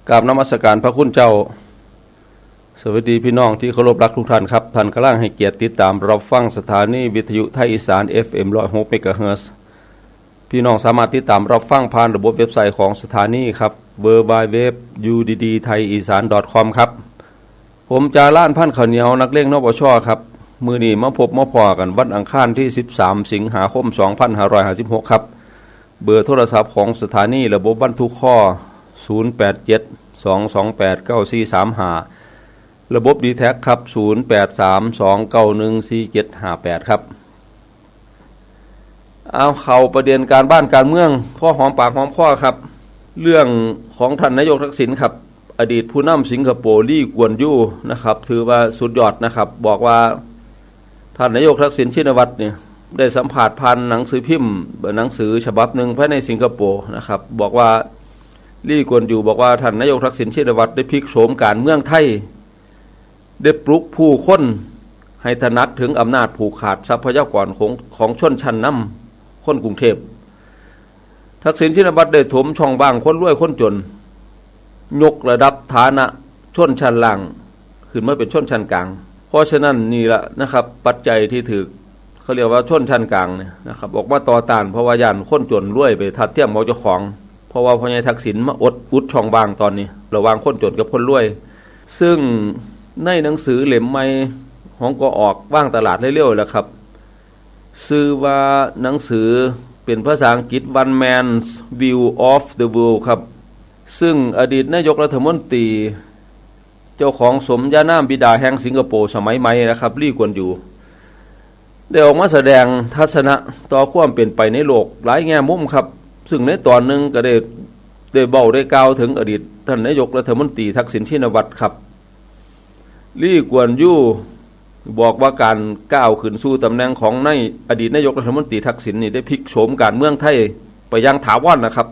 กราบนมัสการพระคุณเจ้าสวัสดีพี่น้องที่เคารพรักทุกท่านครับท่านกำลังให้เกียรติติดตามรับฟังสถานีวิทยุไทยอีสาน FM 106 เมกะเฮิรตซ์พี่น้องสามารถติดตามรับฟังผ่านระบบเว็บไซต์ของสถานีครับ www.uddthaiisan.com ครับผมจาร้านพันข้าวเหนียวนักเลงนปช.ครับมื้อนี้มาพบมาพอกันวันอังคารที่13สิงหาคม2556ครับเบอร์โทรศัพท์ของสถานีระบบบันทึกข้อ0872289435ระบบ D-Tag ครับ0832914758ครับเอาเข้าประเด็นการบ้านการเมืองพ่อหอมปากหอมคอครับเรื่องของท่านนายกทักษิณครับอดีตผู้นำสิงคโปร์ลี่กวนยูนะครับถือว่าสุดยอดนะครับบอกว่าท่านนายกทักษิณชินวัตรเนี่ยได้สัมผัสผ่านหนังสือพิมพ์หนังสือฉบับหนึ่งภายในสิงคโปร์นะครับบอกว่าลี่กวนยูบอกว่าท่านนายกทักษิณชินวัตรได้พลิกโฉมการเมืองไทยได้ปลุกผู้คนให้ถนัดถึงอำนาจผูกขาดทรัพยากรของชนชั้นนำคนกรุงเทพทักษิณชินวัตรได้ถมช่องว่างคนรวยคนจนยกระดับฐานะชนชั้นล่างขึ้นมาเป็นชนชั้นกลางเพราะฉะนั้นนี่ละนะครับปัจจัยที่ถือเขาเรียกว่าชนชั้นกลางเนี่ยนะครับออกมาต่อต้านเพราะว่าย่านคนจนรวยไปทัดเทียมเอาเจ้าของเพราะว่าพ่อใหญ่ทักษิณมาอุดช่องว่างตอนนี้ระหว่างคนจนกับคนรวยซึ่งในหนังสือเล่มใหม่ของก็ออกว่างตลาดเร็วๆแล้วครับชื่อว่าหนังสือเป็นภาษาอังกฤษ One Man's View of the World ครับซึ่งอดีตนายกรัฐมนตรีเจ้าของสมญานามบิดาแห่งสิงคโปร์สมัยใหม่นะครับลี่กวนยูได้ออกมาแสดงทัศนะต่อความเป็นไปในโลกหลายแง่มุมครับซึ่งในตอนหนึ่งก็ได้เบ้าได้กล่าวถึงอดีตท่านนายกรัฐมนตรีทักษิณชินวัตรครับลี่กวนยูบอกว่าการก้าวขึ้นสู่ตำแหน่งของอดีตนายกรัฐมนตรีทักษิณนี่ได้พลิกโฉมการเมืองไทยไปยังถาวรนะครับ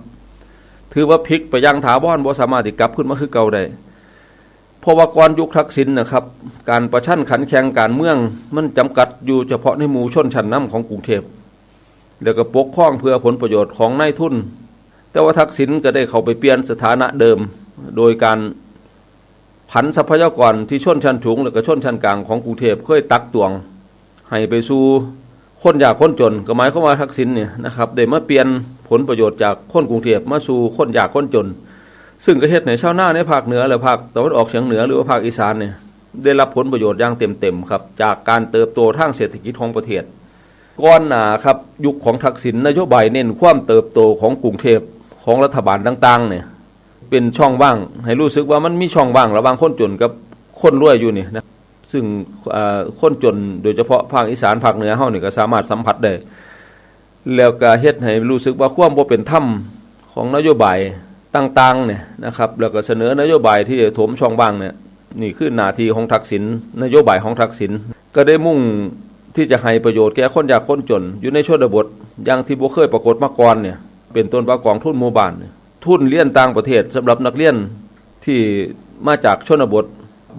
ถือว่าพลิกไปยังถาวรบ่สามารถที่กลับขึ้นมาคือเก่าได้เพราะว่าก่อนยุคทักษิณนะครับการประชันขันแข่งการเมืองมันจำกัดอยู่เฉพาะในหมู่ชนชั้นนำของกรุงเทพแล้วก็ปกครองเพื่อผลประโยชน์ของนายทุนแต่ว่าทักษิณก็ได้เข้าไปเปลี่ยนสถานะเดิมโดยการผันทรัพยากรที่ชนชั้นสูงและก็ชนชั้นกลางของกรุงเทพเคยตักตวงให้ไปสู่คนยากคนจนก็หมายความว่าทักษิณเนี่ยนะครับได้มาเปลี่ยนผลประโยชน์จากคนกรุงเทพมาสู่คนยากคนจนซึ่งก็เฮ็ดให้ชาวนาในภาคเหนือและภาคตะวันออกเฉียงเหนือหรือว่าภาคอีสานเนี่ยได้รับผลประโยชน์อย่างเต็มๆครับจากการเติบโตทางเศรษฐกิจของประเทศก่อนหน้าครับยุคของทักษิณนโยบายเน้นความเติบโตของกรุงเทพของรัฐบาลต่างๆเนี่ยเป็นช่องว่างให้รู้สึกว่ามันมีช่องว่างระหว่างคนจนกับคนรวยอยู่นี่นะซึ่งคนจนโดยเฉพาะภาคอีสานภาคเหนือเฮานี่ก็สามารถสัมผัสได้แล้วก็เฮ็ดให้รู้สึกว่าความบ่เป็นธรรมของนโยบายต่างๆเนี่ยนะครับแล้วก็เสนอนโยบายที่ถมช่องว่างเนี่ยนี่คือหน้าที่ของทักษิณนโยบายของทักษิณก็ได้มุ่งที่จะให้ประโยชน์แก่คนยากคนจนอยู่ในชนบทอย่างที่บ่เคยปรากฏมาก่อนเนี่ยเป็นต้นว่ากองทุนหมู่บ้านทุนเรียนต่างประเทศสำหรับนักเรียนที่มาจากชนบท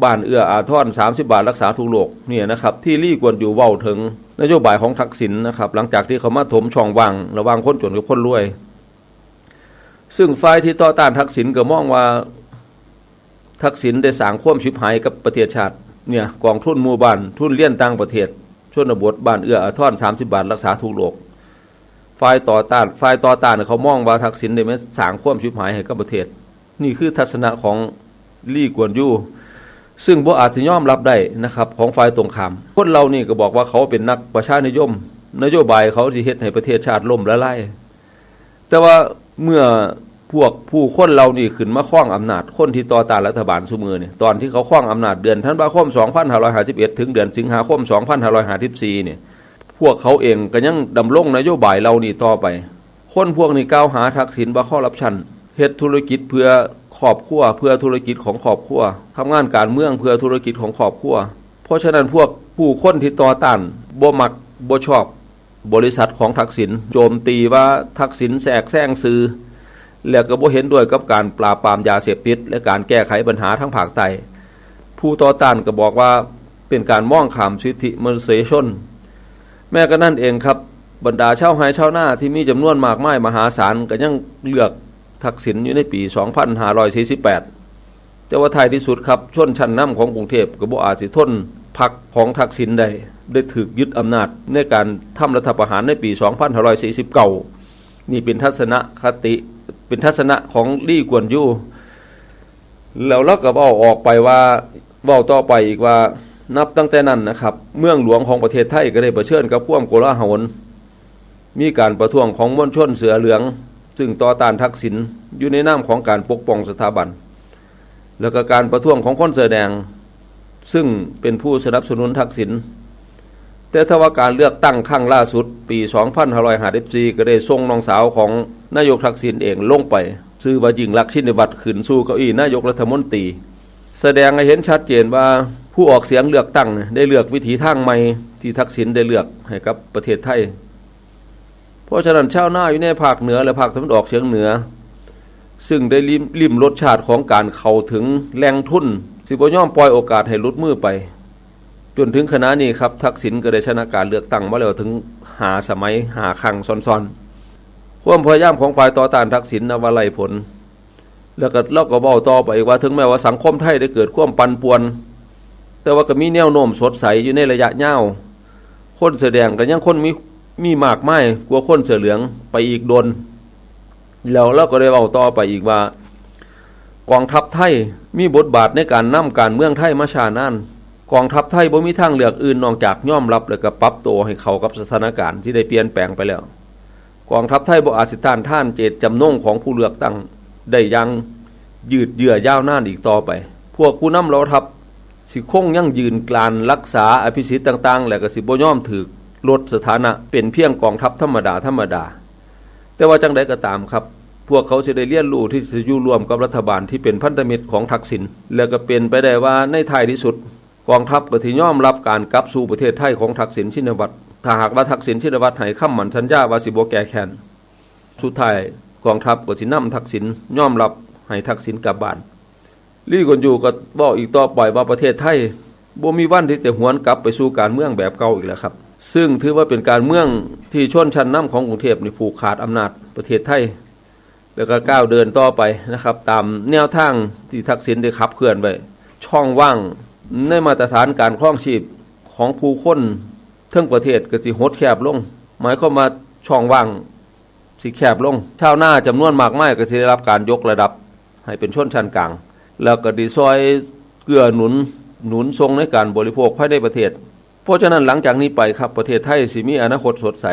บ้านเอื้ออาทร30 บาทรักษาทุกโรคเนี่ยนะครับที่ลี่กวนอยู่เว้าถึงนโยบายของทักษิณนะครับหลังจากที่เขามาถมช่องว่างระหว่างคนจนกับคนรวยซึ่งฝ่ายที่ต่อต้านทักษิณก็มองว่าทักษิณได้สร้างความชิบหายกับประเทศชาติเนี่ยกองทุนหมู่บ้านทุนเรียนต่างประเทศชนบทบ้านเอื้ออาทร30 บาทรักษาทุกโรคฝ่ายต่อต้านเขามองว่าทักษิณได้มาสร้างความชิบหายให้กับประเทศนี่คือทัศนะของลี่กวนยูซึ่งบ่อาจจะยอมรับได้นะครับของฝ่ายตรงข้ามคนเรานี่ก็บอกว่าเขาเป็นนักประชานิยมนโยบายเขาที่เฮ็ดให้ประเทศชาติล่มละลายแต่ว่าเมื่อพวกผู้คนเรานี่ขึ้นมาครองอำนาจคนที่ต่อต้านรัฐบาลซุมื้อนี่ตอนที่เขาครองอำนาจเดือนธันวาคม2551ถึงเดือนสิงหาคม2554นี่พวกเขาเองก็ยังดำรงนโยบายเหล่านี้ต่อไปคนพวกนี้กล่าวหาทักษิณว่าคอร์รัปชันเฮ็ดธุรกิจเพื่อครอบครัวเพื่อธุรกิจของครอบครัวทำงานการเมืองเพื่อธุรกิจของครอบครัวเพราะฉะนั้นพวกผู้คนที่ต่อต้านบ่มักบ่ชอบบริษัทของทักษิณโจมตีว่าทักษิณแทรกแซงสื่อแล้วก็บ่เห็นด้วยกับการปราบปรามยาเสพติดและการแก้ไขปัญหาทั้งภาคใต้ผู้ต่อต้านก็บอกว่าเป็นการมองข้ามสิทธิมนุษยชนแม้กระนั้นเองครับบรรดาชาวไร่ชาวนาที่มีจำนวนมากมายมหาศาลก็ยังเลือกทักษิณอยู่ในปี2548 แต่ว่าท้ายที่สุดครับชนชั้นนำของกรุงเทพก็บ่อาจสิทนพรรคของทักษิณได้ถูกยึดอำนาจในการทำรัฐประหารในปี2549นี่เป็นทัศนคติเป็นทัศนะของลี่กวนยูแล้วเราก็เว้าออกไปว่าเว้าต่อไปอีกว่านับตั้งแต่นั้นนะครับเมืองหลวงของประเทศไทยก็ได้เผชิญกับความโกลาหลมีการประท้วงของมวลชนเสือเหลืองซึ่งต่อต้านทักษิณอยู่ในนามของการปกป้องสถาบันแล้วก็การประท้วงของคนเสื้อแดงซึ่งเป็นผู้สนับสนุนทักษิณแต่ถ้าว่าการเลือกตั้งครั้งล่าสุดปี2554ก็ได้ส่งน้องสาวของนายกทักษิณเองลงไปชื่อว่ายิ่งลักษณ์ชินวัตรขึ้นสู่เก้าอี้นายกรัฐมนตรีแสดงให้เห็นชัดเจนว่าผู้ออกเสียงเลือกตั้งได้เลือกวิถีทางใหม่ที่ทักษิณได้เลือกให้กับประเทศไทยเพราะฉะนั้นชาวนาอยู่ในภาคเหนือและภาคตะวันออกเฉียงเหนือซึ่งได้ลิ้มรสชาติของการเข้าถึงแหล่งทุนสิบ่ยอมปล่อยโอกาสให้หลุดมือไปจนถึงขณะนี้ครับทักษิณก็ได้ชนะการเลือกตั้งมาแล้วถึง5 สมัย5 ครั้งซ้อนๆความพยายามของฝ่ายต่อต้านทักษิณนว่าไร้ผลแล้วก็เราก็เว้าต่อไปว่าถึงแม้ว่าสังคมไทยได้เกิดความปั่นป่วนแต่ว่าก็มีแนวโน้มสดใสอยู่ในระยะยาวคนเสื้อแดงก็ยังคนมีมากมายกว่าคนเสื้อเหลืองไปอีกดนแล้วเราก็ได้เว้าต่อไปอีกว่ากองทัพไทยมีบทบาทในการนำการเมืองไทยมาช้านานกองทัพไทยบ่มีทางเลือกอื่นนอกจากยอมรับแล้วก็ปรับตัวให้เข้ากับสถานการณ์ที่ได้เปลี่ยนแปลงไปแล้วกองทัพไทยบ่อาจสิต้านทานเจตจำนงของผู้เลือกตั้งได้ยังยืดเยื้อยาวนานอีกต่อไปพวกผู้นำเหล่าทัพสิคงยังยืนกรานรักษาอภิสิทธิ์ต่างๆแล้วก็สิบ่ยอมถูกลดสถานะเป็นเพียงกองทัพธรรมดาแต่ว่าจังใดก็ตามครับพวกเขาสิได้เรียนรู้ที่จะอยู่ร่วมกับรัฐบาลที่เป็นพันธมิตรของทักษิณแล้วก็เป็นไปได้ว่าในท้ายที่สุดกองทัพก็สิยอมรับการกลับสู่ประเทศไทยของทักษิณชินวัตรถ้าหากว่าทักษิณชินวัตรให้คำมั่นสัญญาว่าสิบ่แก้แค้นสุดท้ายกองทัพก็สินำทักษิณยอมรับให้ทักษิณกลับบ้านลี่กวนยูก็บอกอีกต่อไปว่าประเทศไทยบ่มีวันที่จะหวนกลับไปสู่การเมืองแบบเก่าอีกแล้วครับซึ่งถือว่าเป็นการเมืองที่ชนชั้นนำของกรุงเทพนี่ผูกขาดอำนาจประเทศไทยแล้วก็ก้าวเดินต่อไปนะครับตามแนวทางที่ทักษิณได้ขับเคลื่อนไว้ช่องว่างในมาตรฐานการครองชีพของผู้คนทั้งประเทศก็สิหดแคบลงหมายความว่าช่องว่างสิแคบลงชาวนาจำนวนมากมายก็สิได้รับการยกระดับให้เป็นชนชั้นกลางแล้วก็ดีซอยเกื้อหนุนทรงในการบริโภคภายในประเทศเพราะฉะนั้นหลังจากนี้ไปครับประเทศไทยสิมีอนาคตสดใส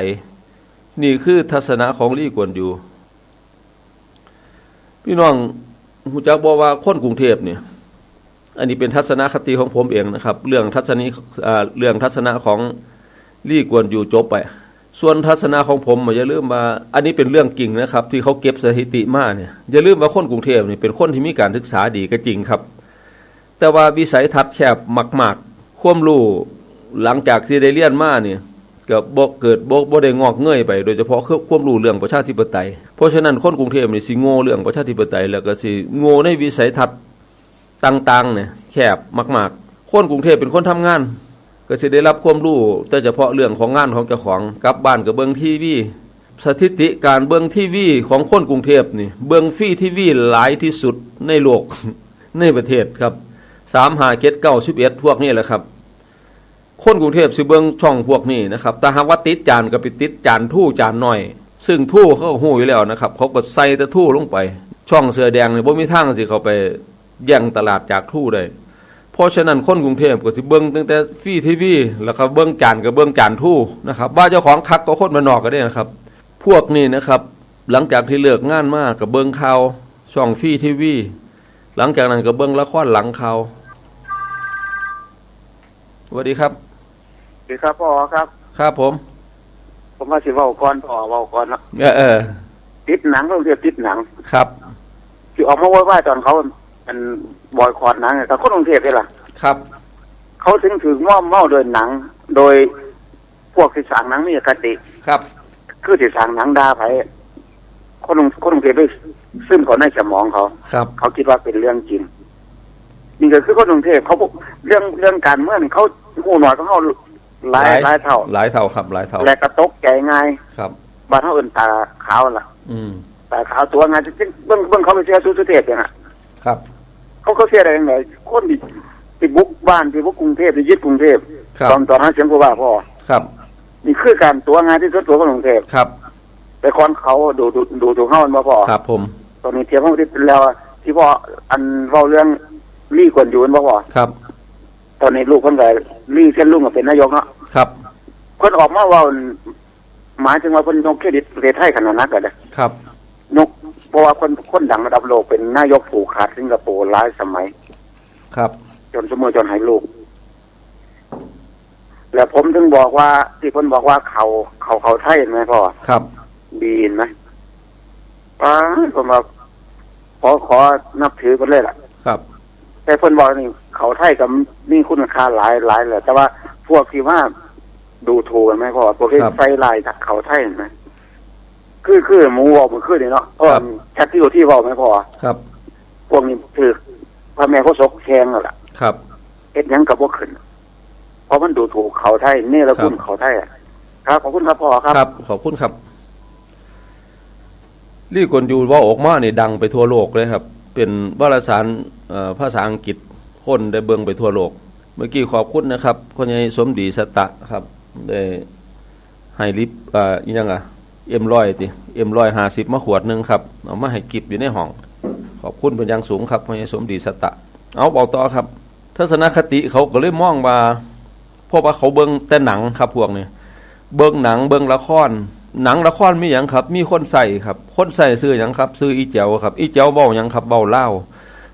นี่คือทัศนะของลี่กวนยูพี่น้องฮู้จักบ่ว่าคนกรุงเทพเนี่ยอันนี้เป็นทัศนคติของผมเองนะครับเรื่องทัศนะของลี่กวนยูจบไปส่วนทัศนะของผมอย่าลืมว่าอันนี้เป็นเรื่องจริงนะครับที่เขาเก็บสถิติมาเนี่ยอย่าลืมว่าคนกรุงเทพนี่เป็นคนที่มีการศึกษาดีก็จริงครับแต่ว่าวิสัยทัศน์แคบมากๆความรู้หลังจากที่ได้เรียนมาเนี่ยก็บ่ได้งอกเงยไปโดยเฉพาะความรู้เรื่องประชาธิปไตยเพราะฉะนั้นคนกรุงเทพนี่สิโง่เรื่องประชาธิปไตยแล้วก็สิโง่ในวิสัยทัศน์ต่างๆเนี่ยแคบมากๆคนกรุงเทพเป็นคนทำงานก็สิได้รับความรู้แต่เฉพาะเรื่องของงานของเจ้าของกลับบ้านก็เบิ่งทีวีสถิติการเบิ่งทีวีของคนกรุงเทพนี่เบิ่งฟรีทีวีหลายที่สุดในโลก ในประเทศครับ3 5 7 9 11พวกนี้แหละครับคนกรุงเทพสิเบิ่งช่องพวกนี้นะครับแต่หากว่าติดจานก็ไปติดจานทู่จานน้อยซึ่งทู่เขาก็ฮู้อยู่แล้วนะครับเขาก็ใส่แต่ทู่ลงไปช่องเสือแดงนี่บ่มีทางสิเขาไปแย่งตลาดจากทู่ได้เพราะฉะนั้นคนกรุงเทพก็สิเบิ่งตั้งแต่ฟรีทีวีแล้วก็เบิ่งจานก็เบิ่งจานทู่นะครับว่าเจ้าของคักก็คนบ้านนอกก็ได้นะครับพวกนี้นะครับหลังจากที่เลิกงานมาก็เบิ่งข่าวช่องฟรีทีวีหลังจากนั้นก็เบิ่งละครหลังข่าวสวัสดีครับสวัสดีครับพ่อครับครับผมว่าสิเว้าก่อนพ่อเว้าก่อนเนาะติดหนังเรียกติดหนังครับที่ออกมาว่าตอนเขามันบอยคอตหนังแต่คนกรุงเทพนี่ล่ะครับเขาถึงเมาโดยหนังโดยพวกที่สร้างหนังมีอคติครับคือที่สร้างหนังด่าไผคนกรุงเทพไปซึมเข้าในสมองเขาครับเขาคิดว่าเป็นเรื่องจริงนี่ก็คือคนกรุงเทพเขาเรื่องการเมืองเขาฮู้น้อยกว่าเฮาหลายเท่าครับหลายเท่าและกระตกใจง่ายครับบ้านเฮาเอิ้นตาขาวล่ะตาขาวตัวง่ายจริงเบิ่งเขาไปเสียสุเทพจังอ่ะครับ เขาเสียอะไรยังไงคนที่บุกบ้านที่บุกกรุงเทพที่ยึดกรุงเทพตอนหาเสียงผู้ว่าพ่อครับนี่คือการตัวงานที่สุดตัวของกรุงเทพครับไปคอนเขาดูถูกเข้ามันมาพ่อครับผมตอนนี้เทียบเขาที่แล้วที่พ่ออันเล่าเรื่องลี่กวนอยู่มาพ่อครับตอนนี้ลูกคนใหญ่ลี่เส้นลุงเป็นนายกเนาะครับคนออกมาว่าหมายถึงว่าคนยกเครดิตประเทศไทยขนาดนั้นเลยครับยกเพราะว่าคนดังระดับโลกเป็นนายกผูกขาดสิงคโปร์หลายสมัยครับจนสมัยจนหายลูกแล้วผมถึงบอกว่าที่คนบอกว่าเขาไทยไหมพ่อครับดีไหมผมว่าขอนับถือกันเลยล่ะครับแต่คนบอกนี่เขาไทยกับนี่คุณค่าหลายเลยแต่ว่าพวกที่ว่าดูถูกกันไหมพ่อพวกที่ไฟลายจากเขาไทยไหมคือหมูวอลมันขึ้นเลยเนาะเพราะชัดที่อยู่ที่วอลไหมพ่อครับพวกนี้ถือพระแม่เขาศกแข็งแล้วล่ะครับเอ็ดยังกับพวกขึ้นเพราะมันดูถูกเขาไทยนี่แล้วคุณเขาไทยครับขอบคุณครับพ่อครับครับขอบคุณครับลี่กวนยูว่าออกมาเนี่ยดังไปทั่วโลกเลยครับเป็นวารสารภาษาอังกฤษคนได้เบิ่งไปทั่วโลกเมื่อกี้ขอบคุณนะครับพ่อใหญ่สมดีสตะครับได้ให้ลิฟอีหยังM100ติM150มาขวดนึงครับเอามาให้กิบอยู่ในห้องขอบคุณเป็นอย่างสูงครับพ่อใหญ่สมดีสตะเอาบอกต่อครับทัศนคติเขาก็เลยมองว่าเพราะว่าเขาเบิ่งแต่หนังครับพวกนี้เบิ่งหนังเบิ่งละครหนังละครมีหยังครับมีคนใส่ครับคนใส่ซื้อหยังครับซื้ออีแจ๋วครับอีแจ๋วเว้าหยังครับเว้าลาว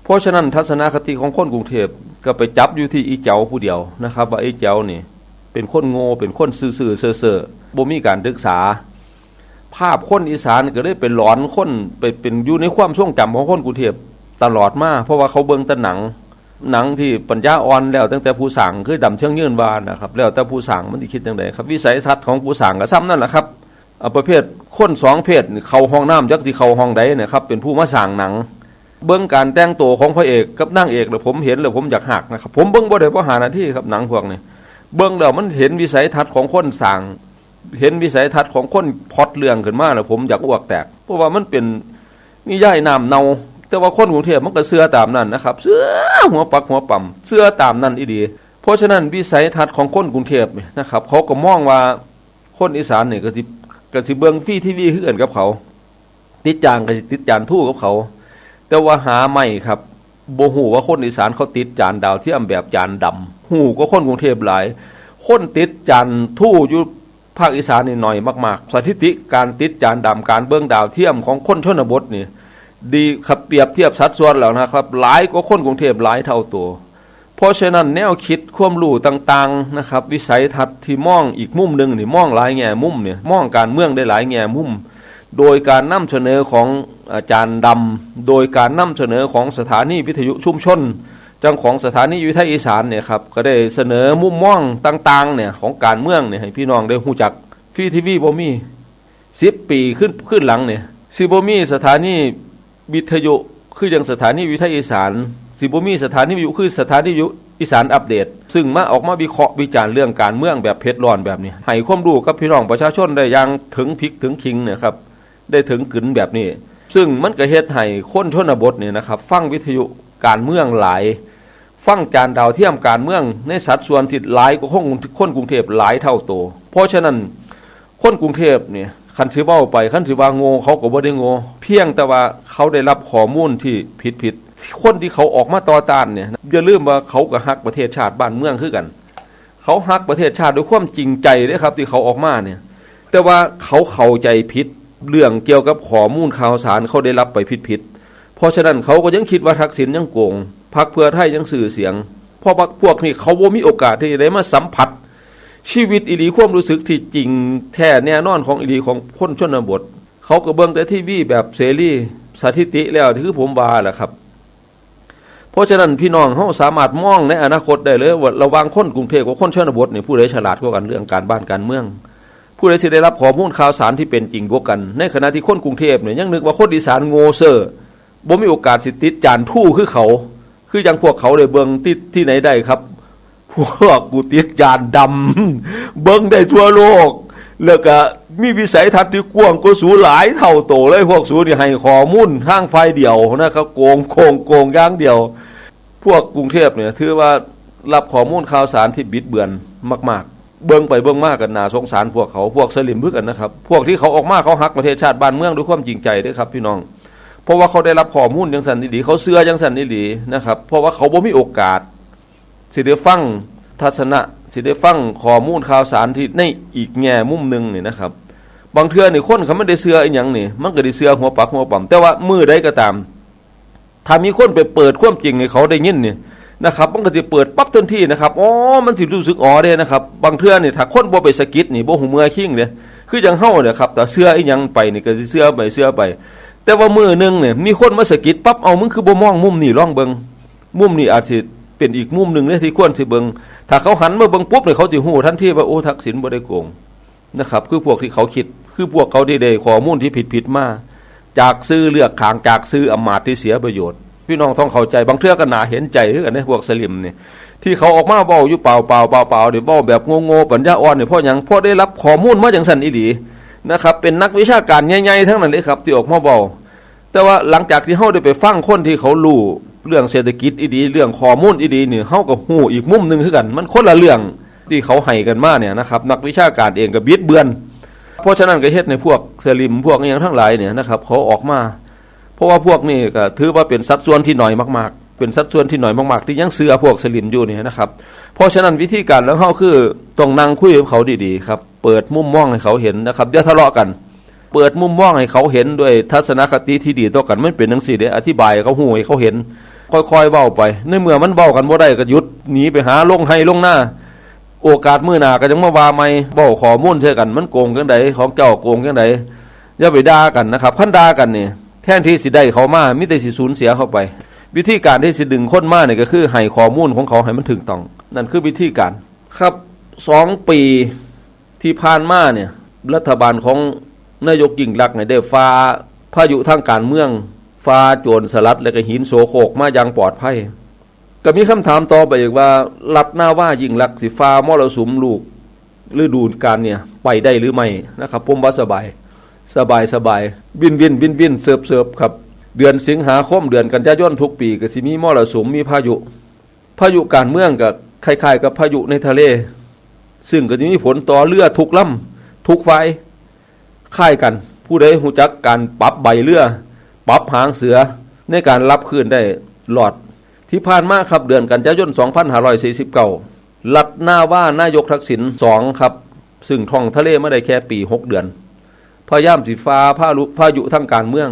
เพราะฉะนั้นทัศนคติของคนกรุงเทพก็ไปจับอยู่ที่อีแจ๋วผู้เดียวนะครับว่าอีแจ๋วนี่เป็นคนโง่เป็นคนซื่อๆเซ่อๆบ่มีการศึกษาภาพคนอีสานก็เลยเป็นหลอนคนเป็นอยู่ในความทรงจำของคนกรุงเทพตลอดมาเพราะว่าเขาเบิ่งแต่หนังที่ปัญญาอ่อนแล้วตั้งแต่ผู้สั่งคือดำเชิงยืนวานนะครับแล้วแต่ผู้สั่งมันสิคิดจังไดครับวิสัยทัศน์ของผู้สั่งก็ซ้ำนั่นแหละครับประเภทคนสองเพศเข้าห้องน้ำจักสิเข้าห้องใดเนี่ยครับเป็นผู้มาสั่งหนังเบิ่งการแต่งตัวของพระเอกกับนางเอกแล้วผมเห็นแล้วผมอยากหักนะครับผมเบิ่งบ่ได้เพราะหาหน้าที่ครับหนังพวกนี้เบิ่งแล้วมันเห็นวิสัยทัศน์ของคนสั่งเห็นวิสัยทัศน์ของคนพล็อตเรื่องขึ้นมาแล้วผมอยากอ้วกแตกเพราะว่ามันเป็นนิยายน้ำเนาแต่ว่าคนกรุงเทพมันก็เชื่อตามนั้นนะครับเชื่อหัวปักหัวปั่มเชื่อตามนั้นอีดีเพราะฉะนั้นวิสัยทัศน์ของคนกรุงเทพนะครับเขาก็มองว่าคนอีสานนี่ก็สิเบิ่งฟรีทีวีคือกันกับเขาติดจานก็สิติดจานทู่กับเขาแต่ว่าหาไม่ครับบ่ฮู้ว่าคนอีสานเขาติดจานดาวเทียมแบบจานดำฮู้ก็คนกรุงเทพหลายคนติดจานทู่อยู่ภาคอีสานนี่น้อยมากๆสถิติการติดจานดำการเบิ่งดาวเทียมของคนชนบทนี่ดีครับเปรียบเทียบสัดส่วนแล้วนะครับหลายกว่าคนกรุงเทพหลายเท่าตัวเพราะฉะนั้นแนวคิดความรู้ต่างๆนะครับวิสัยทัศน์ที่มองอีกมุมนึงนี่มองหลายแง่มุมเนี่ยมองการเมืองได้หลายแง่มุมโดยการนำเสนอของอาจารย์ดำโดยการนำเสนอของสถานีวิทยุชุมชนจังของสถานีวิทยุอีสานเนี่ยครับก็ได้เสนอมุมมองต่างๆเนี่ยของการเมืองเนี่ยให้พี่น้องได้ฮู้จักฟรีทีวีบ่มี10 ปีขึ้นหลังเนี่ยสิบ่มีสถานีวิทยุคืออย่างสถานีวิทยุอีสานสิบ่มีสถานีวิทยุคือสถานีวิทยุอีสานอัปเดตซึ่งมาออกมาวิเคราะห์วิจารณ์เรื่องการเมืองแบบเผ็ดร้อนแบบนี้ให้ความรู้กับพี่น้องประชาชนได้อย่างถึงพริกถึงขิงเนี่ยครับได้ถึงกึ๋นแบบนี้ซึ่งมันก็เฮ็ดให้คนชนบทเนี่ยนะครับฟังวิทยุการเมืองหลายฟังจานดาวเทียมการเมืองในสัดส่วนที่หลายกว่าคนกรุงเทพหลายเท่าโตเพราะฉะนั้นคนกรุงเทพเนี่ยคันสิเว้าไปคันสิว่าโง่เขาก็บ่ได้โง่เพียงแต่ว่าเขาได้รับข้อมูลที่ผิดคนที่เขาออกมาต่อต้านเนี่ยอย่าลืมว่าเขาก็ฮักประเทศชาติบ้านเมืองคือกันเขาฮักประเทศชาติด้วยความจริงใจเด้ครับที่เขาออกมาเนี่ยแต่ว่าเขาเข้าใจผิดเรื่องเกี่ยวกับข้อมูลข่าวสารเขาได้รับไปผิดเพราะฉะนั้นเขาก็ยังคิดว่าทักษิณยังโกงพรรคเพื่อไทยยังสื่อเสียงเพราะพวกนี้เขาบ่มีโอกาสที่จะได้มาสัมผัสชีวิตอีหลีความรู้สึกที่จริงแท้แน่นอนของอีหลีของคนชนบทเขาก็เบิ่งแต่ทีวีแบบเสรีสถิติแล้วที่คือผมว่าแหละครับเพราะฉะนั้นพี่น้องเฮาสามารถมองในอนาคตได้เลยว่าระหว่างคนกรุงเทพกับคนชนบทนี่ผู้ใดฉลาดกว่ากันเรื่องการบ้านการเมืองผู้ใดสิได้รับข้อมูลข่าวสารที่เป็นจริงกว่ากันในขณะที่คนกรุงเทพเนี่ยยังนึกว่าคนอีสานโง่เซ่อบ่มีโอกาสสิติดจานทู่คือเขาคืออย่างพวกเขาได้เบิ่งที่ไหนได้ครับพวกกูติดจานดำเบิ่งได้ทั่วโลกแล้วก็มีวิสัยทัศน์ที่กว้างกว่าสูหลายเท่าโตเลยพวกสูนี่ให้ข้อมูลทางฝ่ายเดียวนะครับโกงอย่างเดียว พวกกรุงเทพเนี่ยถือว่ารับข้อมูลข่าวสารที่บิดเบือนมากๆเบิ่งไปเบิ่งมากันน่าสงสารพวกเขาพวกสลิมคือกันนะครับพวกที่เขาออกมาเขาฮักประเทศชาติบ้านเมืองด้วยความจริงใจเด้อครับพี่น้องเพราะว่าเขาได้รับข้อมูลจังซั่นอีหลีเขาเชื่อจังซั่นอีหลีนะครับเพราะว่าเขาบ่มีโอกาสสิได้ฟังทัศนะสิได้ฟังข้อมูลข่าวสารที่ในอีกแง่มุมนึงนี่นะครับบางเทื่อนี่คนเขาไม่ได้เชื่ออีหยังนี่มันก็ได้เชื่อหัวปักหัวปั๊มแต่ว่ามื้อใดก็ตามถ้ามีคนไปเปิดความจริงให้เขาได้ยินนี่นะครับมันก็สิเปิดปั๊บทันทีนะครับอ๋อมันสิรู้สึกอ๋อเด้นะครับบางเทื่อนี่ถ้าคนบ่ไปสะกิดนี่บ่หูเมื่อคิงเด้คือจังเฮาเนี่ยครับแต่เชื่ออีหยังไปนี่ก็สิเชื่อไปแต่ว่ามื้อนึงเนี่ยมีคนมาสะกิดปั๊บเอามึงคือบ่มองมุมนี่ลองเบิ่งมุมนี่อาจสิเป็นอีกมุมนึงเด้ที่ควรสิเบิ่งถ้าเขาหันมาเบิ่งปุ๊บเนี่ยเขาสิฮู้ทันทีว่าโอ้ทักษิณบ่ได้โกงนะครับคือพวกที่เขาคิดคือพวกเขาที่ได้ข้อมูลที่ผิดๆมาจากซื้อเลือกข้างจากซื้ออำมาตย์ที่เสียประโยชน์พี่น้องต้องเข้าใจบางเทื่อก็น่าเห็นใจคือกันในพวกสลิมนี่ที่เขาออกมาเว้าอยู่เปล่าเดี๋ยวเว้าแบบโง่ๆปัญญาอ่อนนี่เพราะหยังเพราะได้รับข้อมูลมาจังซั่นอีหลีนะครับเป็นนักวิชาการใหญ่ๆทั้งนั้นเลยครับที่ออกมาเว้าแต่ว่าหลังจากที่เฮาได้ไปฟังคนที่เขารู้เรื่องเศรษฐกิจอีดีเรื่องข้อมูลอีดีนี่เฮาก็ฮู้อีกมุมนึงคือกันมันคนละเรื่องที่เขาให้กันมาเนี่ยนะครับนักวิชาการเองก็บิดเบือนเพราะฉะนั้นก็เฮ็ดในพวกสลิมพวกอย่างทั้งหลายเนี่ยนะครับเขาออกมาเพราะว่าพวกนี้ก็ถือว่าเป็นสัดส่วนที่น้อยมากๆเป็นสัดส่วนที่น้อยมากๆที่ยังเสือพวกสลิมอยู่เนี่ยนะครับเพราะฉะนั้นวิธีการแล้วเฮาคือต้องนั่งคุยกับเขาดีๆครับเปิดมุมมองให้เขาเห็นนะครับอย่าทะเลาะกันเปิดมุมมองให้เขาเห็นด้วยทัศนคติที่ดีต่อกันมันเป็นจังซี่เด้อธิบายเขาฮู้ให้เขาเห็นค่อยๆเว้าไปในเมื่อมันเว้ากันบ่ได้ก็หยุดหนีไปหาลงให้ลงหน้าโอกาสมื้อหน้าก็จังมาว่าใหม่เว้าข้อมูลใส่กันมันโกงจังไดของเจ้าโกงจังไดอย่าไปด่ากันนะครับคันด่ากันนี่แทนที่สิได้เขามามีแต่สิสูญเสียเข้าไปวิธีการที่สิดึงคนมาเนี่ยก็คือให้ข้อมูลของเขาให้มันถูกต้องนั่นคือวิธีการครับ2ปีที่ผ่านมาเนี่ยรัฐบาลของนายกยิ่งลักษณ์เนี่ยได้ฟ้าพายุทางการเมืองฟ้าโจรสลัดและก็หินโสโครกมาอย่างปลอดภัยก็มีคำถามต่อไปอีกว่ารัฐหน้าว่ายิ่งลักษณ์สิฟ้ามรสุมลูกฤดูกาลเนี่ยไปได้หรือไม่นะครับผมว่าสบายบินเสิร์ฟครับเดือนสิงหาคมเดือนกันยายนทุกปีก็สิมีมรสุมมีพายุการเมืองกับคล้ายๆกับพายุในทะเลซึ่งก็จะมีผลต่อเรือทุกลำทุกฝ่ายคล้ายกันผู้ใดรู้จักการปรับใบเรือปรับหางเสือในการรับคืนได้หลอดที่ผ่านมาครับเดือนกันยายน2549รัฐหน้าว่านายกทักษิณ2ครับซึ่งท่องทะเลมาได้แค่ปี6เดือนพยายามสิฟ้าพายุทางการเมือง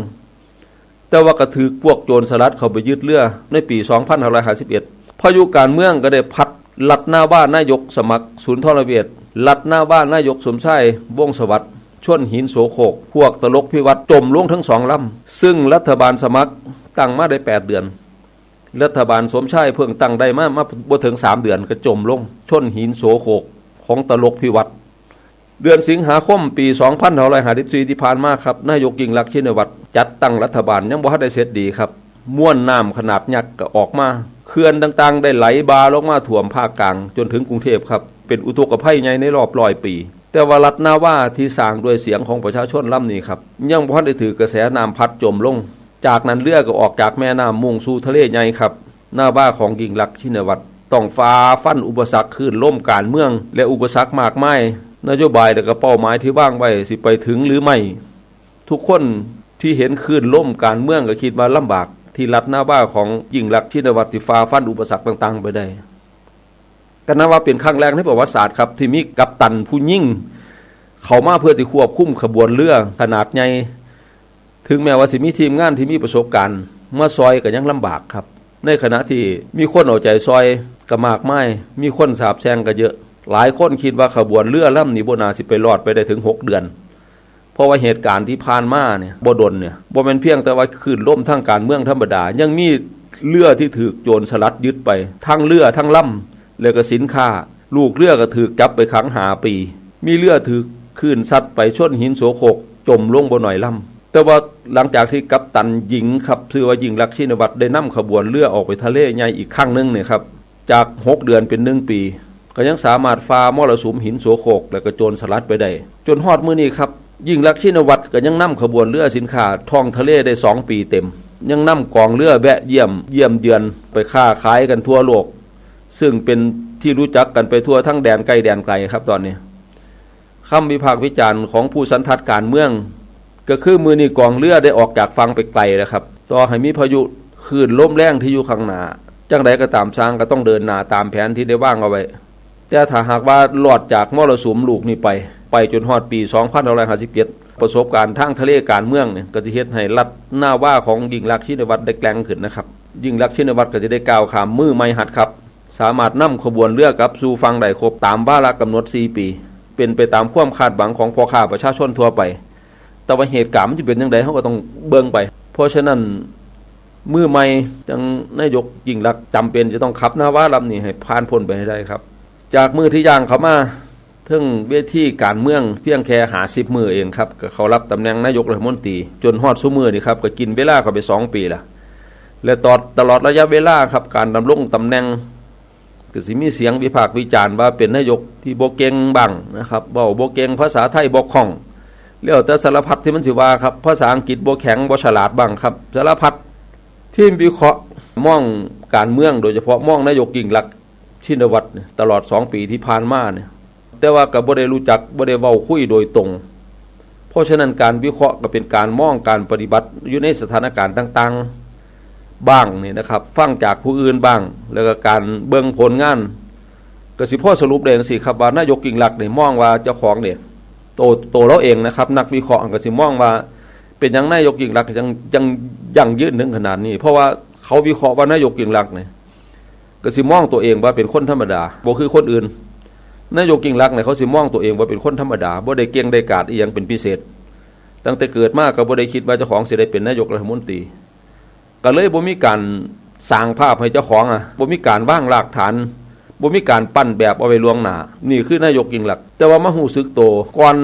แต่ว่ากระถือพวกโจรสลัดเข้าไปยึดเรือในปี2551พายุการเมืองก็ได้พัดลัดหน้าบ้านนายกสมัครศูนย์ทรเวชลัดหน้าบ้านนายกสมชายวงศ์สวัสดิ์ชนหินโสโครกพวกตลกพิวัตรจมลงทั้ง2ลำซึ่งรัฐบาลสมัครตั้งมาได้8เดือนรัฐบาลสมชายเพิ่งตั้งได้มาบ่ถึง3เดือนก็จมลงชนหินโสโครกของตลกพิวัตรเดือนสิงหาคมปี2554ที่ผ่านมาครับนายกยิ่งลักษณ์ชินวัตรจัดตั้งรัฐบาลยังบ่ทันได้เสร็จดีครับม่วนน้ำขนาดยักษ์ก็ออกมาเขื่อนต่างๆได้ไหลบาลงมาท่วมภาคกลางจนถึงกรุงเทพครับเป็นอุทกภัยใหญ่ในรอบ100ปีแต่ว่ารัฐนาว่าที่สร้างด้วยเสียงของประชาชนลำนี้ครับยังบ่ทันได้ถือกระแสน้ำพัดจมลงจากนั้นเรือก็ออกจากแม่น้ำมุ่งสู่ทะเลใหญ่ครับหน้าว่าของยิ่งลักษณ์ชินวัตรต้องฟ้าฟันอุปสรรคคลื่นล่มการเมืองและอุปสรรคมากมายนโยบายและก็เป้าหมายที่วางไว้สิไปถึงหรือไม่ทุกคนที่เห็นคลื่นล่มการเมืองก็คิดว่าลำบากที่รัฐหน้าว่าของยิ่งลักษณ์ชินวัตรที่ฟ้าฟันอุปสรรคต่างๆไปได้ก็นับว่าเป็นครั้งแรกในประวัติศาสตร์ครับที่มีกัปตันผู้ยิ่งเข้ามาเพื่อที่ควบคุมขบวนเรือขนาดใหญ่ถึงแม้ว่าสิมีทีมงานที่มีประสบการณ์มาซอยก็ยังลำบากครับในขณะที่มีคนเอาใจซอยก็มากมายมีคนสาบแช่งก็เยอะหลายคนคิดว่าขบวนเรือลำนี้บ่น่าสิไปรอดไปได้ถึง6เดือนเพราะว่าเหตุการณ์ที่ผ่านมาเนี่ยบ่ดนเนี่ยบ่แม่นเพียงแต่ว่าคลื่นลมทางการเมืองธรรมดายังมีเรือที่ถูกโจรสลัดยึดไปทั้งเรือทั้งลำแล้วก็สินค้าลูกเรือก็ถูกจับไปขัง5ปีมีเรือถูกคลื่นซัดไปชนหินโสโครกจมลงบ่หน่อยลำแต่ว่าหลังจากที่กัปตันหญิงครับชื่อว่ายิ่งลักษณ์ชินวัตรได้นำขบวนเรือออกไปทะเลใหญ่อีกครั้งนึงเนี่ยครับจาก6เดือนเป็น1ปีก็ยังสามารถฝ่ามรสุมหินโสโครกและก็โจรสลัดไปได้จนฮอดมื้อนี้ครับยิ่งลักษณ์ชินวัตรก็ยังนำขบวนเรือสินค้าท่องทะเลได้2ปีเต็ม ยังนำกองเรือแวะเยี่ยมเยือนไปค้าขายกันทั่วโลกซึ่งเป็นที่รู้จักกันไปทั่วทั้งแดนใกล้แดนไกลครับตอนนี้คำวิพากษ์วิจารณ์ของผู้สันทัดการเมืองก็คือมือนี้กองเรือได้ออกจากฝั่งไปไกลแล้วครับต่อให้มีพายุคลื่นลมแรงที่อยู่ข้างหน้าจังใดก็ตามสร้างก็ต้องเดินหน้าตามแผนที่ได้วางเอาไว้แต่ถ้าหากว่าหลอดจากมรสุมลูกนี้ไปจนฮอดปี2557ประสบการณ์ทางทะเลการเมืองเนี่ยก็จะเฮ็ดให้รัฐหน้าว่าของยิ่งลักษณ์ชินวัตรได้แกร่งขึ้นนะครับยิ่งลักษณ์ชินวัตรก็จะได้ก้าวข้ามมือไม้หัดครับสามารถนำขบวนเรือกับสู่ฝั่งได้ครบตามวาระกำหนด4ปีเป็นไปตามความคาดหวังของพ่อค้าประชาชนทั่วไปแต่ว่าเหตุการณ์ที่เป็นจังไดเฮาก็ต้องเบิ่งไปเพราะฉะนั้นมือใหม่จังนายกยิ่งลักษณ์จำเป็นจะต้องขับหน้าว่าลำนี้ให้ผ่านพ้นไปให้ได้ครับจากมือที่ย่างเข้ามาถึงเวทีการเมืองเพียงแค่50มื้อเองครับก็เขารับตำแหน่งนายกรัฐมนตรีจนฮอดซุมื้อนี่ครับก็กินเวลาเข้าไป2ปีละและตลอดระยะเวลาครับการดำรงตำแหน่งก็สิมีเสียงวิพากษ์วิจารณ์ว่าเป็นนายกที่บ่เก่งบ้างนะครับเว้าบ่เก่งภาษาไทยบ่คล่องแล้วแต่สารพัดที่มันสิว่าครับภาษาอังกฤษบ่แข็งบ่ฉลาดบ้างครับสารพัดที่วิเคราะห์มองการเมืองโดยเฉพาะมองนายกยิ่งลักษณ์ชินวัตรตลอด2ปีที่ผ่านมาเนี่ยแต่ว่าก็บ่ได้รู้จักบ่ได้เว้าคุยโดยตรงเพราะฉะนั้นการวิเคราะห์ก็เป็นการมองการปฏิบัติอยู่ในสถานการณ์ต่างๆบ้างนี่นะครับฟังจากผู้อื่นบ้างแล้วก็การเบิ่งผลงานก็สิพอสรุปได้จังซี่ครับว่านายกยิ่งลักษณ์นี่มองว่าเจ้าของเนี่ยโตเราเองนะครับนักวิเคราะห์ก็สิมองว่าเป็นหยังนายกยิ่งลักษณ์ยังยืนถึงขนาดนี้เพราะว่าเขาวิเคราะห์ว่านายกยิ่งลักษณ์นี่ก็สิมองตัวเองว่าเป็นคนธรรมดาบ่คือคนอื่นนายกยิ่งลักษณ์เนี่ยเขาสิมองตัวเองว่าเป็นคนธรรมดาบ่ได้เก่งได้กาจอีหยังเป็นพิเศษตั้งแต่เกิดมาก็บ่ได้คิดว่าเจ้าของสิได้เป็นนายกรัฐมนตรีก็เลยบ่มีการสร้างภาพให้เจ้าของบ่มีการวางรากฐานบ่มีการปั้นแบบเอาไว้ล่วงหน้านี่คือนายกยิ่งลักษณ์แต่ว่ามาฮู้สึกโตก่อน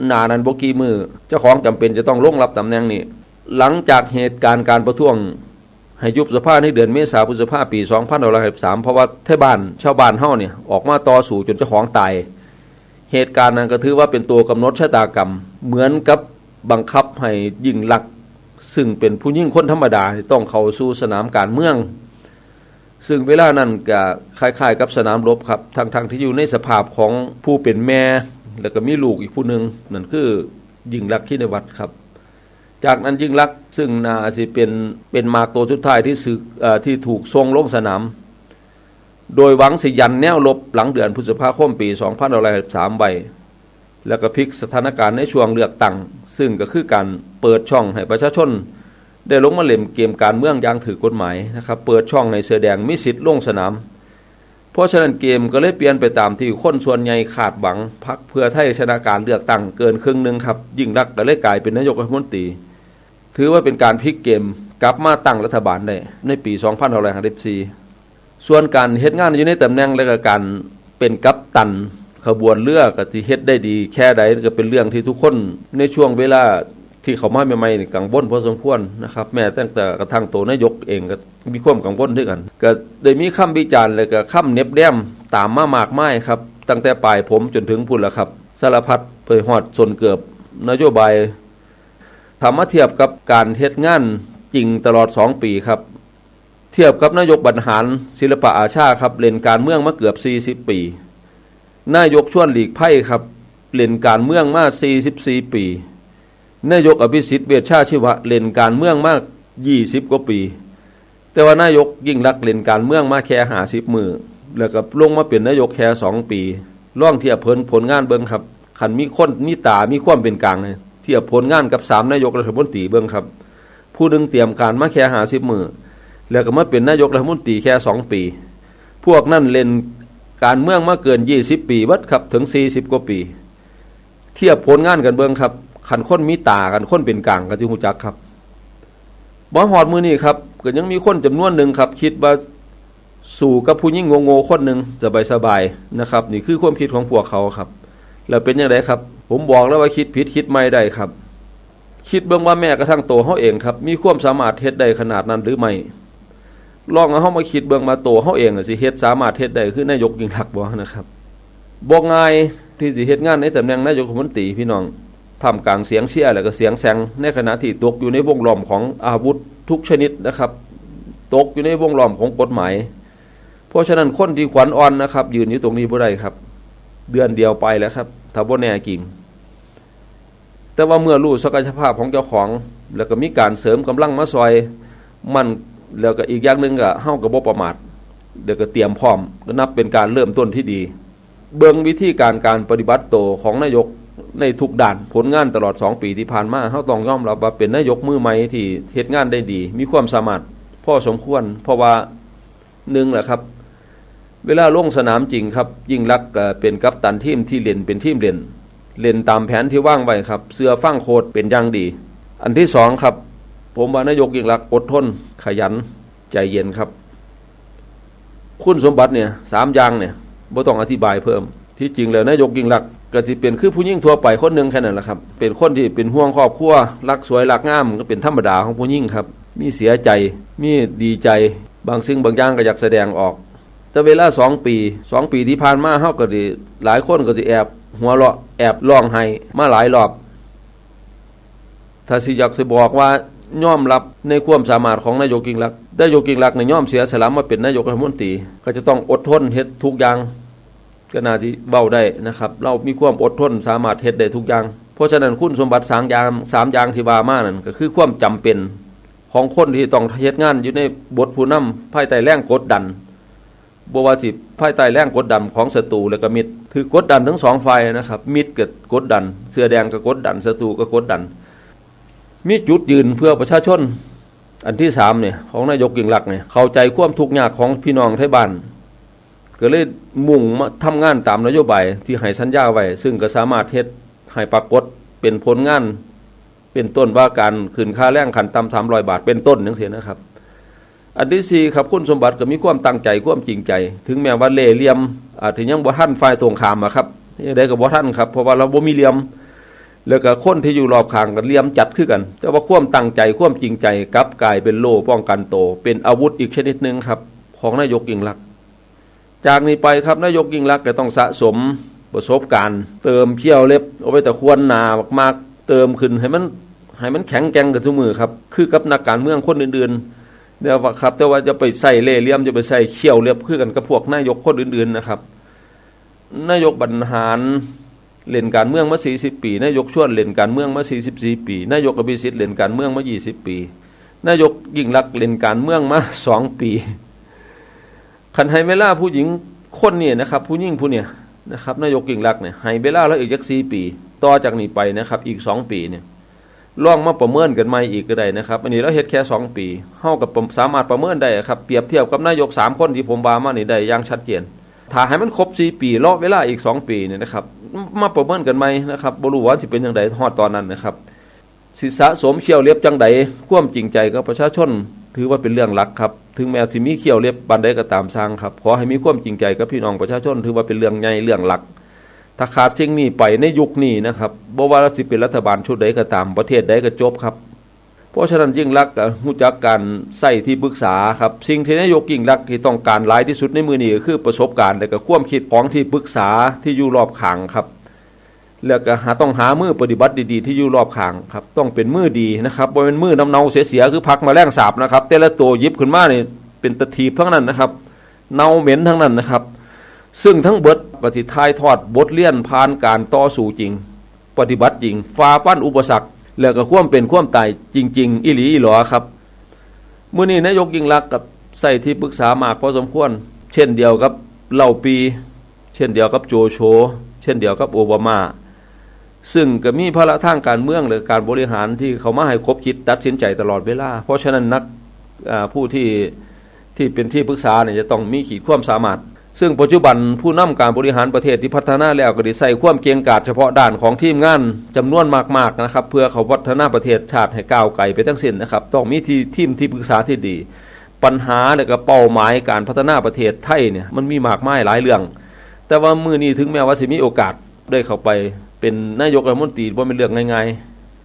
หน้านั้นบ่กี่มื้อเจ้าของจำเป็นจะต้องลงรับตำแหน่งนี้หลังจากเหตุการณ์การประท้วงให้ยุบสภาในเดือนเมษายนพฤษภาคมปี2563เพราะว่าชาวบ้านเฮาเนี่ยออกมาต่อสู้จนเจ้าของตายเหตุการณ์นั้นก็ถือว่าเป็นตัวกำหนดชะตากรรมเหมือนกับบังคับให้ยิ่งลักษณ์ซึ่งเป็นผู้หญิงคนธรรมดาต้องเข้าสู่สนามการเมืองซึ่งเวลานั้นก็คล้ายๆกับสนามรบครับทั้งที่อยู่ในสภาพของผู้เป็นแม่แล้วก็มีลูกอีกผู้นึงนั่นคือยิ่งลักษณ์ชินวัตรครับจากนั้นยิ่งลักษณ์ซึ่งน่าสิเป็นมากตัวสุดท้ายที่ถูกส่งลงสนามโดยหวังสิยันแนวรบหลังเดือนพฤษภาคมปี2563ไว้แล้วก็พลิกสถานการณ์ในช่วงเลือกตั้งซึ่งก็คือการเปิดช่องให้ประชาชนได้ลงมาเล่นเกมการเมืองอย่างถูกกฎหมายนะครับเปิดช่องให้เสื้อแดงมีสิทธิ์ลงสนามเพราะฉะนั้นเกมก็เลยเปลี่ยนไปตามที่คนส่วนใหญ่คาดหวังพรรคเพื่อไทยชนะการเลือกตั้งเกินครึ่งนึงครับยิ่งลักษณ์ก็เลยกลายเป็นนายกรัฐมนตรีถือว่าเป็นการพลิกเกมกลับมาตั้งรัฐบาลได้ในปี2554ส่วนการเฮ็ดงานอยู่ในตำแหน่งและก็การเป็นกัปตันขบวนเรือก็สิเฮ็ดได้ดีแค่ใดก็เป็นเรื่องที่ทุกคนในช่วงเวลาที่เขามาใหม่ๆนี่กังวลพอสมควรนะครับแม้ตั้งแต่กระทั่งตัวนายกเองก็มีความกังวลด้วยกันก็ได้มีคำวิจารณ์และก็คำเน็บแนมตามมามากมายครับตั้งแต่ปลายผมจนถึงพุ่นแล้วครับสารพัดไปฮอดส่วนเกือบนโยบายถ้ามาเทียบกับการเฮ็ดงานจริงตลอด2ปีครับเทียบกับนายกบรรหารศิลปะอาชาครับเล่นการเมืองมาเกือบ40ปีนายกชวนหลีกภัยครับเล่นการเมืองมา44ปีนายกอภิสิทธิ์เวชชาชีวะเล่นการเมืองมา20กว่าปีแต่ว่านายกยิ่งลักษณ์เล่นการเมืองมาแค่50มื้อแล้วก็ลงมาเป็นนายกแค่2ปีลองเทียบผลงานเบิ่งครับคันมีคนมีตามีความเป็นกลางเทียบผลงานกับ3นายกรัฐมนตรีเบิ่งครับผู้นึงเตรียมการมาแค่50มื้อแล้วก็มาเป็นนายกรัฐมนตรีแค่2ปีพวกนั้นเล่นการเมืองมาเกิน20ปีเบิดครับถึง40กว่าปีเทียบผลงานกันเบิ่งครับคันคนมีตากันคนเป็นกลางก็สิฮู้จักครับบ่ฮอดมื้อนี้ครับก็ยังมีคนจำนวนหนึ่งครับคิดว่าสู่กับผู้หญิงโง่ๆคนหนึ่งสบายๆนะครับนี่คือความคิดของพวกเขาครับแล้วเป็นยังไงครับผมบอกแล้วว่าคิดผิดคิดไม่ได้ครับคิดเบิ่งว่าแม้กระทั่งตัวเฮาเองครับมีความสามารถเฮ็ดได้ขนาดนั้นหรือไม่ลองเอาเฮามาคิดเบิ่งมาตัวเฮาเองสิเฮ็ดสามารถเฮ็ดได้คือนายกยิ่งลักษณ์บ่นะครับบ่ง่ายที่สิเฮ็ดงานในตำแหน่งนายกรัฐมนตรีพี่น้อง ท่ามกลางเสียงเชียร์แล้วก็เสียงแซงในขณะที่ตกอยู่ในวงล้อมของอาวุธทุกชนิดนะครับตกอยู่ในวงล้อมของกฎหมายเพราะฉะนั้นคนที่ขวัญอ่อนนะครับยืนอยู่ตรงนี้บ่ได้ครับเดือนเดียวไปแล้วครับถ้าบ่แน่จริงแต่ว่าเมื่อรู้ศักยภาพของเจ้าของแล้วก็มีการเสริมกำลังมาซอยมันแล้วก็อีกอย่างนึงก็เฮาก็บ่ประมาทเดี๋ยวก็เตรียมพร้อมก็นับเป็นการเริ่มต้นที่ดีเบิ่งวิธีการปฏิบัติโตของนายกในทุกด้านผลงานตลอด2ปีที่ผ่านมาเฮาต้องยอมรับว่าเป็นนายกมือใหม่ที่เฮ็ดงานได้ดีมีความสามารถพอสมควรเพราะว่า1แหละครับเวลาลงสนามจริงครับยิ่งลักษณ์ก็เป็นกัปตันทีมที่เล่นเป็นทีมเล่นตามแผนที่วางไว้ครับเสื้อฟังโค้ดเป็นอย่างดีอันที่2ครับผมว่านายกยิ่งลักษณ์อดทนขยันใจเย็นครับคุณสมบัติเนี่ย3อย่างเนี่ยบ่ต้องอธิบายเพิ่มที่จริงแล้วนายกยิ่งลักษณ์ก็สิเป็นคือผู้หญิงทั่วไปคนหนึ่งแค่นั้นแหละครับเป็นคนที่เป็นห่วงครอบครัวรักสวยรักงามก็เป็นธรรมดาของผู้หญิงครับมีเสียใจมีดีใจบางสิ่งบางอย่างก็อยากแสดงออกแต่เวลา2 ปีที่ผ่านมาเฮาก็สิหลายคนก็สิแอบหัวเราะแอบร้องไห้มาหลายรอบถ้าสิอยากสิบอกว่ายอมรับในความสามารถของนายกยิ่งลักษณ์นายกยิ่งลักษณ์เนี่ยยอมเสียสละมาเป็นนายกรัฐมนตรีก็จะต้องอดทนเฮ็ดทุกอย่างก็น่าสิเว้าได้นะครับเรามีความอดทนสามารถเฮ็ดได้ทุกอย่างเพราะฉะนั้นคุณสมบัติ3อย่างที่ว่ามานั่นก็คือความจำเป็นของคนที่ต้องเฮ็ดงานอยู่ในบทผู้นำภายใต้แรงกดดันบ่ว่าสิภายใต้แรงกดดันของศัตรูและก็มิตรคือกดดันทั้ง2ฝ่ายนะครับมิตรก็กดดันเสื้อแดงก็กดดันศัตรูก็กดดันมีจุดยืนเพื่อประชาชนอันที่3เนี่ยของนายกยิ่งลักษณ์เนี่ยเข้าใจความทุกข์ยากของพี่น้องไทยบ้านก็เลยมุ่งมาทำงานตามนโยบายที่ให้สัญญาไว้ซึ่งก็สามารถเฮ็ดให้ปรากฏเป็นผลงานเป็นต้นว่าการขึ้นค่าแรงขั้นต่ำ300 บาทเป็นต้นจังซี่นะครับอันที่4ครับคุณสมบัติก็มีความตั้งใจความจริงใจถึงแม้ว่าเล่ห์เหลี่ยมอาจจะยังบ่ทันฝ่ายตรงข้ามอะครับยังไดก็บ่ทันครับเพราะว่าเราบ่มีเหลี่ยมแล้วก็คนที่อยู่รอบข้างก็เหลี่ยมจัดคือกันแต่ว่าความตั้งใจความจริงใจกลับกลายเป็นโล่ป้องกันโตเป็นอาวุธอีกชนิดนึงครับของนายกยิ่งลักษณ์จากนี้ไปครับนายกยิ่งลักษณ์ก็ต้องสะสมประสบการณ์เติมเขี้ยวเล็บเอาไว้แต่ควรหนามากๆเติมขึ้นให้มันแข็งแกร่งกันทุกมือครับคือกับนักการเมืองคนอื่นๆเนี่ยว่าครับแต่ว่าจะไปใส่เล่ห์เหลี่ยมจะไปใส่เขี้ยวเล็บคือกันกับพวกนายกคนอื่นๆนะครับนายกบรรหารเล่นการเมืองมา40 ปีนายกชวนเล่นการเมืองมา44 ปีนายกอภิสิทธิ์เล่นการเมืองมา20 ปีนายกยิ่งลักษณ์เล่นการเมืองมา2 ปีคันให้เวลาผู้หญิงคนนี้นะครับผู้หญิงผู้เนี่ยนะครับนายกยิ่งลักษณ์เนี่ยให้เวลาแล้วอีกจัก4 ปีต่อจากนี้ไปนะครับอีก2 ปีเนี่ยลองมาประเมินกันใหม่อีกก็ได้นะครับอันนี้เราเฮ็ดแค่2 ปีเฮากับสามารถประเมินได้ครับเปรียบเทียบกับนายก3 คนที่ผมว่ามานี่ได้อย่างชัดเจนถ้าให้มันครบ4 ปีรอเวลาอีก2 ปีเนี่ยนะครับมาประเมินกันใหม่นะครับบ่รู้ว่าสิเป็นจังได๋ฮอดตอนนั้นนะครับสิสะสมเขี้ยวเล็บจังได๋ความจริงใจกับประชาชนถือว่าเป็นเรื่องหลักครับถึงแม้สิมีเขี้ยวเล็บปานใดก็ตามสร้างครับขอให้มีความจริงใจกับพี่น้องประชาชนถือว่าเป็นเรื่องใหญ่เรื่องหลักถ้าขาดสิ่งนี้ไปในยุคนี้นะครับบ่ว่าสิเป็นรัฐบาลชุดใดก็ตามประเทศใดก็จบครับเพราะฉะนั้นยิ่งลักษณ์รู้จักการใช้ที่ปรึกษาครับสิ่งที่นายกยิ่งลักษณ์ที่ต้องการหลายที่สุดในมื้อนี้ก็คือประสบการณ์และก็ความคิดของที่ปรึกษาที่อยู่รอบข้างครับแล้วก็ต้องหามือปฏิบัติดีๆที่อยู่รอบข้างครับต้องเป็นมือดีนะครับบ่เป็นมือน้ำเนาเสียๆคือพักมาแรงสาบนะครับแต่ละตัวหยิบขึ้นมานี่เป็นตะทีบทั้งนั้นนะครับเน่าเหม็นทั้งนั้นนะครับซึ่งทั้งเบิดก็สิถ่ายทอดบทเรียนผ่านการต่อสู้จริงปฏิบัติจริงฝ่าฟันอุปสรรคแล้วก็ความเป็นความตายจริงๆอีหลีอีหลอครับมื้อนี้นายกยิ่งลักษณ์กับใส่ที่ปรึกษามากพอสมควรเช่นเดียวกับเหล่าปีเช่นเดียวกับโจโฉเช่นเดียวกับโอบามาซึ่งก็มีภาระทางการเมืองหรือการบริหารที่เขามาให้ครบคิดตัดสินใจตลอดเวลาเพราะฉะนั้นผู้ที่เป็นที่ปรึกษาเนี่ยจะต้องมีขีดความสามารถซึ่งปัจจุบันผู้นำการบริหารประเทศที่พัฒนาแล้วก็ได้ใส่ความเก่งกาจเฉพาะด้านของทีมงานจำนวนมากๆนะครับเพื่อเขาพัฒนาประเทศชาติให้ก้าวไกลไปทั้งสิ้นนะครับต้องมีทีมที่ปรึกษาที่ดีปัญหาและก็เป้าหมายการพัฒนาประเทศไทยเนี่ยมันมีมากมายหลายเรื่องแต่ว่ามื้อนี้ถึงแม้ว่าสิมีโอกาสได้เข้าไปเป็นนายกรัฐมนตรีบ่เป็นเรื่องง่าย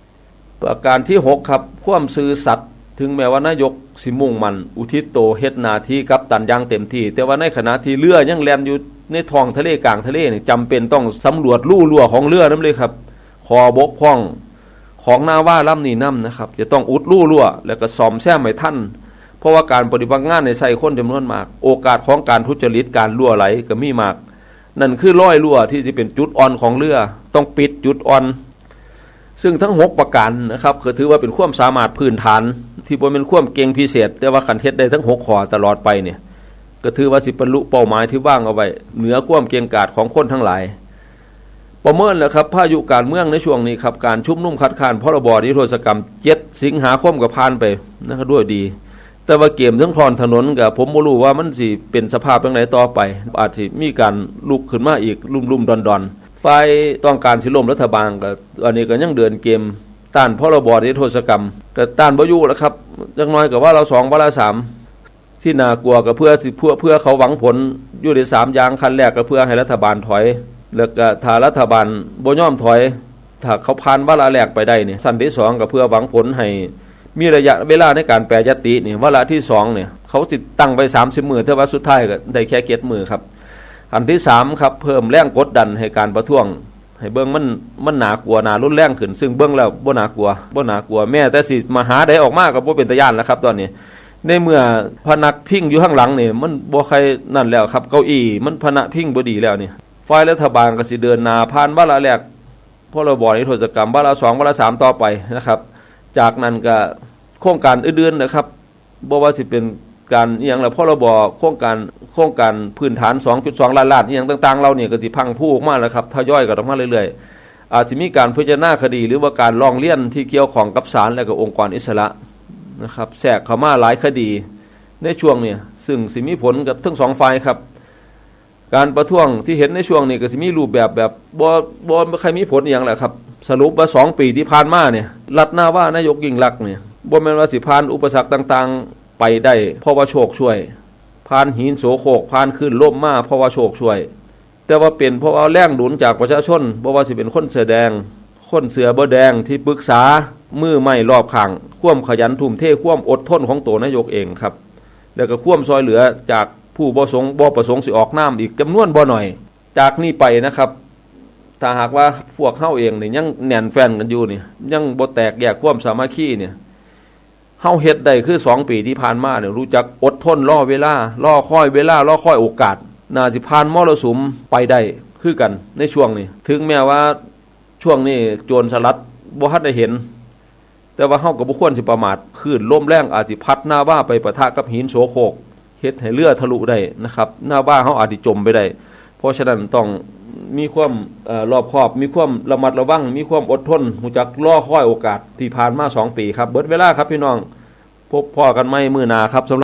ๆประการที่6ครับความซื่อสัตย์ถึงแม้ว่านายกสิมุ่งมั่นอุทิศโตเฮ็ดหน้าที่กัปตันอย่างเต็มที่แต่ว่าในขณะที่เรือยังแล่นอยู่ในท้องทะเลกลางทะเลนี่จำเป็นต้องสำรวจลู่รั่วของเรือนำเลยครับ คอบกพร่องของนาว่าลำนี้นำนะครับจะต้องอุดรั่วแล้วก็ซ่อมแซมให้ทันเพราะว่าการปฏิบัติงานในใส่คนจำนวนมากโอกาสของการทุจริตการรั่วไหลก็มีมากนั่นคือร้อยรั่วที่จะเป็นจุดอ่อนของเรือต้องปิดจุดอ่อนซึ่งทั้ง6ประการนะครับก็ถือว่าเป็นความสามารถพื้นฐานที่บ่เป็นความเก่งพิเศษแต่ว่าคันเฮ็ดได้ทั้ง6ข้อตลอดไปเนี่ยก็ถือว่าสิบรรลุเป้าหมายที่วางเอาไว้เหนือความเก่งกาจของคนทั้งหลายประเมินแล้วครับพายุการเมืองในช่วงนี้ครับการชุมนุมคัดค้านพรบนิรโทษกรรม7สิงหาคมก็ผ่านไปนะครับด้วยดีแต่ว่าเกมทั้งทอนถนนกับผมบ่รู้ว่ามันสิเป็นสภาพจังไดต่อไปอาจสิมีการลุกขึ้นมาอีกลุ่มๆดอนๆฝ่ายต้องการสิล้มรัฐบาลก็อันนี้ก็ยังเดินเกมต้านพรบนิรโทษกรรมก็ต้านบ่อยู่แล้วครับจักหน่อยก็ว่าเรา2ว่าเรา3ที่น่ากลัวก็เพื่อเขาหวังผลอยู่ใน3อย่างขั้นแรกก็เพื่อให้รัฐบาลถอยแล้วก็ถ้ารัฐบาลบ่ยอมถอยถ้าเขาผ่านวาระแรกไปได้นี่ขั้นที่2ก็เพื่อหวังผลให้มีระยะเวลาในการแปรยตินี่วาระที่2เนี่ยเขาสิตั้งไว้30มื้อแต่ว่าสุดท้ายก็ได้แค่7มื้อครับอันที่3ครับเพิ่มแรงกดดันให้การประท้วงให้เบิ่งมันน่ากลัวน่ารุนแรงขึ้นซึ่งเบิ่งแล้วบ่น่ากลัวแม้แต่สิมาหาได้ออกมาก็บ่เป็นตาย้านแล้วครับตอนนี้ในเมื่อพนักพิงอยู่ข้างหลังนี่มันบ่ใครนั่นแล้วครับเก้าอี้มันพนักพิงบ่ดีแล้วนี่ฝ่ายรัฐบาลก็สิเดินหน้าผ่านวาระแรกพรบนิรโทษกรรมวาระ2วาระ3ต่อไปนะครับจากนั้นก็โครงการอื่นๆนะครับบ่ว่าสิเป็นการอีหยังล่ะพรบโครงการพื้นฐาน 2.2 ล้านอีหยังต่างๆเราเนี่ยก็สิพังผู้ออกมาแล้วครับทยอยกันออกมาเรื่อยๆอาจสิมีการพิจารณาคดีหรือว่าการร้องเรียนที่เกี่ยวข้องกับศาลและก็องค์กรอิสระนะครับแทรกเข้ามาหลายคดีในช่วงนี้ซึ่งสิมีผลกับทั้ง2ฝ่ายครับการประท้วงที่เห็นในช่วงนี้ก็สิมีรูปแบบบ่ใครมีผลอีหยังแหละครับสรุปว่า2ปีที่ผ่านมาเนี่ยรัฐหน้าว่านายกยิ่งลักษณ์เนี่ยบ่แม่นว่าสิผ่านอุปสรรคต่างๆไปได้เพราะว่าโชคช่วยผ่านหินโสโครกผ่านคลื่นลมมาเพราะว่าโชคช่วยแต่ว่าเป็นเพราะว่าแรงหนุนจากประชาชนบ่ว่าสิเป็นคนเสื้อแดงคนเสื้อบ่แดงที่ปรึกษามือไม่รอบข้างความขยันทุ่มเทความอดทนของตัวนายกเองครับแล้วก็ความซอยเหลือจากผู้บ่ประสงค์สิออกนามอีกจำนวนบ่น้อยจากนี้ไปนะครับถ้าหากว่าพวกเฮาเองนี่ยังแน่นแฟ้นกันอยู่นี่ยังบ่แตกแยกความสามัคคีเนี่ยเฮาเฮ็ดได้คือ2ปีที่ผ่านมาเนี่ยรู้จักอดทนรอเวลารอคอยเวลารอคอยโอกาสน่าสิผ่านมรสุมไปได้คือกันในช่วงนี้ถึงแม้ว่าช่วงนี้โจรสลัดบ่ทันได้เห็นแต่ว่าเฮาก็บ่ควรสิประมาทคลื่นลมแรงอาจสิพัดหน้าว่าไปปะทะกับหินโสโครกเฮ็ดให้เรือทะลุได้นะครับหน้าว่าเฮาอาจสิจมไปได้เพราะฉะนั้นต้องมีความรอบคอบมีความระมัดระวังมีความอดทนรู้จักรอคอยโอกาสที่ผ่านมา2ปีครับเบิดเวลาครับพี่น้องพบพ่อกันใหม่มื้อหน้าครับ